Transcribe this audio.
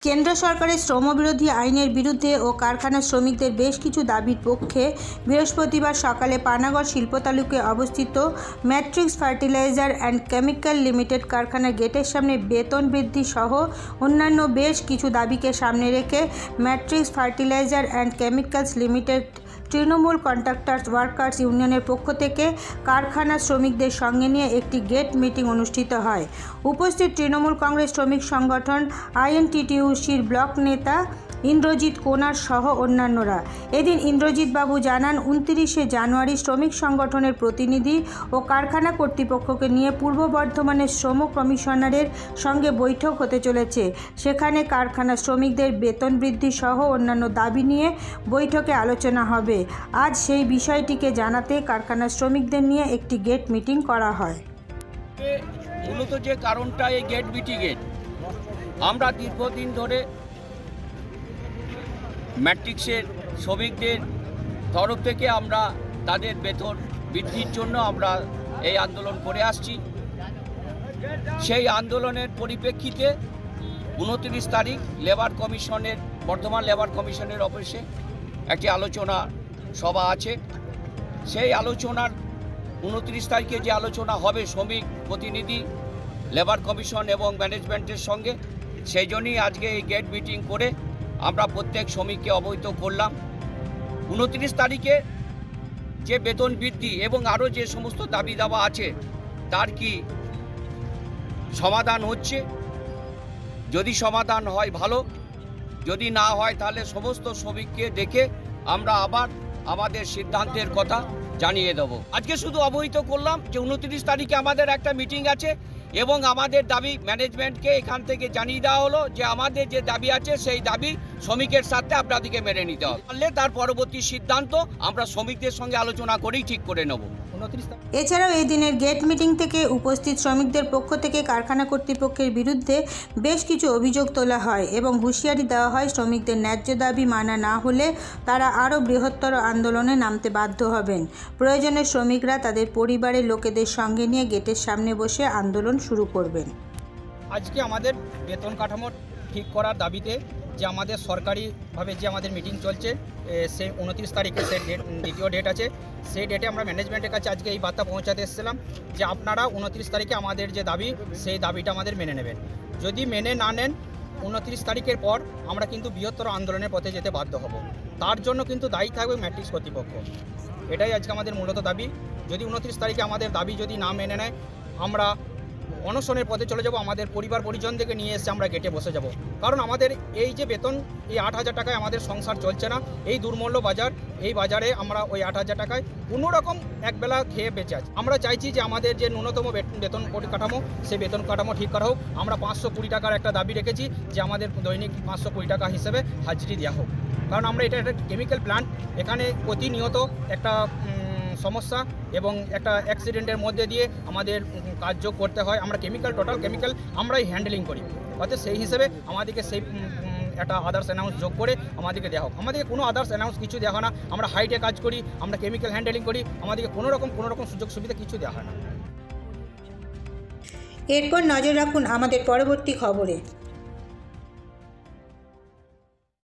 কেন্দ্র সরকারের শ্রমবিরোধী আইনের বিরুদ্ধে ও কারখানা শ্রমিকদের বেশ কিছু দাবির পক্ষে বৃহস্পতিবার সকালে পানাগড় শিল্পতালুকে অবস্থিত matrix fertiliser and chemical limited কারখানার গেটের সামনে বেতন বৃদ্ধি সহ অন্যান্য বেশ কিছু দাবিকে সামনে রেখে matrix fertiliser and chemicals limited Trinamool contractors workers ইউনিয়নের পক্ষ থেকে কারখানা শ্রমিকদের সঙ্গে নিয়ে একটি গেট মিটিং অনুষ্ঠিত হয়। উপস্থিত তৃণমূল কংগ্রেস শ্রমিক সংগঠন আইএনটিটিইউসির ব্লক নেতা ইন্দ্রজিৎ কোনার সহ অন্যান্যরা। এদিন ইন্দ্রজিৎ বাবু জানান, 29শে জানুয়ারি শ্রমিক সংগঠনের প্রতিনিধি ও কারখানা কর্তৃপক্ষকে নিয়ে পূর্ব বর্ধমানের শ্রম কমিশনারের সঙ্গে বৈঠক হতে চলেছে। সেখানে কারখানা শ্রমিকদের বেতন বৃদ্ধি সহ অন্যান্য দাবি নিয়ে বৈঠকে আলোচনা হবে। আজ সেই বিষয়টিকে জানাতে কারখানা শ্রমিকদের নিয়ে একটি গেট মিটিং করা হয়। মূলত যে কারণটা এই গেট মিটিংয়ের, আমরা দীর্ঘদিন ধরে ম্যাট্রিক্সের শ্রমিকদের তরফ থেকে আমরা তাদের বেতন বৃদ্ধির জন্য আমরা এই আন্দোলন করে আসছি। সেই আন্দোলনের পরিপ্রেক্ষিতে 29 তারিখ লেবার কমিশনের, বর্ধমান লেবার কমিশনের অফিসে একটি আলোচনা সভা আছে। সেই আলোচনার 29 তারিখে যে আলোচনা হবে শ্রমিক প্রতিনিধি, লেবার কমিশন এবং ম্যানেজমেন্টের সঙ্গে, সেই জন্যই আজকে এই গেট মিটিং করে আমরা প্রত্যেক শ্রমিককে অবহিত করলাম। 29 তারিখে যে বেতন বৃদ্ধি এবং আরও যে সমস্ত দাবি দাওয়া আছে তার কি সমাধান হচ্ছে। যদি সমাধান হয় ভালো, যদি না হয় তাহলে সমস্ত শ্রমিককে দেখে আমরা আবার আমাদের সিদ্ধান্তের কথা জানিয়ে দেব। আজকে শুধু অবহিত করলাম যে 29 তারিখে আমাদের একটা মিটিং আছে এবং আমাদের দাবি ম্যানেজমেন্টকে এখান থেকে জানিয়ে দেওয়া হলো যে আমাদের যে দাবি আছে সেই দাবি শ্রমিকের সাথে আপনাদেরকে মেনে নিতে হবে। তাহলে তার পরবর্তী সিদ্ধান্ত আমরা শ্রমিকদের সঙ্গে আলোচনা করেই ঠিক করে নেব। এছাড়াও এই দিনের গেট মিটিং থেকে উপস্থিত শ্রমিকদের পক্ষ থেকে কারখানা কর্তৃপক্ষের বিরুদ্ধে বেশ কিছু অভিযোগ তোলা হয় এবং হুঁশিয়ারি দেওয়া হয়, শ্রমিকদের ন্যায্য দাবি মানা না হলে তারা আরও বৃহত্তর আন্দোলনে নামতে বাধ্য হবেন। প্রয়োজনে শ্রমিকরা তাদের পরিবারের লোকেদের সঙ্গে নিয়ে গেটের সামনে বসে আন্দোলন শুরু করবেন। আজকে আমাদের বেতন কাঠামো ঠিক করার দাবিতে যে আমাদের সরকারিভাবে যে আমাদের মিটিং চলছে, সেই 29 তারিখে সেই দ্বিতীয় ডেট আছে। সেই ডেটে আমরা ম্যানেজমেন্টের কাছে আজকে এই বার্তা পৌঁছাতে এসেছিলাম যে আপনারা 29 তারিখে আমাদের যে দাবি সেই দাবিটা আমাদের মেনে নেবেন। যদি মেনে না নেন 29 তারিখের পর আমরা কিন্তু বৃহত্তর আন্দোলনের পথে যেতে বাধ্য হব। তার জন্য কিন্তু দায়ী থাকবে ম্যাট্রিক্স কর্তৃপক্ষ। এটাই আজকে আমাদের মূলত দাবি। যদি 29 তারিখে আমাদের দাবি যদি না মেনে নেয় আমরা অনশনের পথে চলে যাব। আমাদের পরিবার পরিজনদেরকে নিয়ে এসে আমরা গেটে বসে যাব। কারণ আমাদের এই যে বেতন, এই 8,000 টাকায় আমাদের সংসার চলছে না। এই দুর্মূল্য বাজার, এই বাজারে আমরা ওই 8,000 টাকায় কোনোরকম একবেলা খেয়ে বেঁচে আছি। আমরা চাইছি যে আমাদের যে ন্যূনতম বেতন পরিকাঠামো, সেই বেতন কাঠামো ঠিক করা হোক। আমরা 520 টাকার একটা দাবি রেখেছি যে আমাদের দৈনিক 520 টাকা হিসেবে হাজিরি দেওয়া হোক। কারণ আমরা এটা একটা কেমিক্যাল প্ল্যান্ট, এখানে প্রতিনিয়ত একটা সমস্যা এবং একটা অ্যাক্সিডেন্টের মধ্যে দিয়ে আমাদের কার্য করতে হয়। আমরা টোটাল কেমিক্যাল আমরাই হ্যান্ডেলিং করি। অর্থাৎ সেই হিসেবে আমাদেরকে সেই একটা আদার্স অ্যানাউন্স যোগ করে আমাদেরকে দেওয়া হোক। আমাদেরকে কোনো আদার্স অ্যানাউন্স কিছু দেওয়া হয় না। আমরা হাইটে কাজ করি, আমরা কেমিক্যাল হ্যান্ডেলিং করি, আমাদেরকে কোনো রকম সুযোগ সুবিধা কিছু দেওয়া হয় না। এরপর নজর রাখুন আমাদের পরবর্তী খবরে।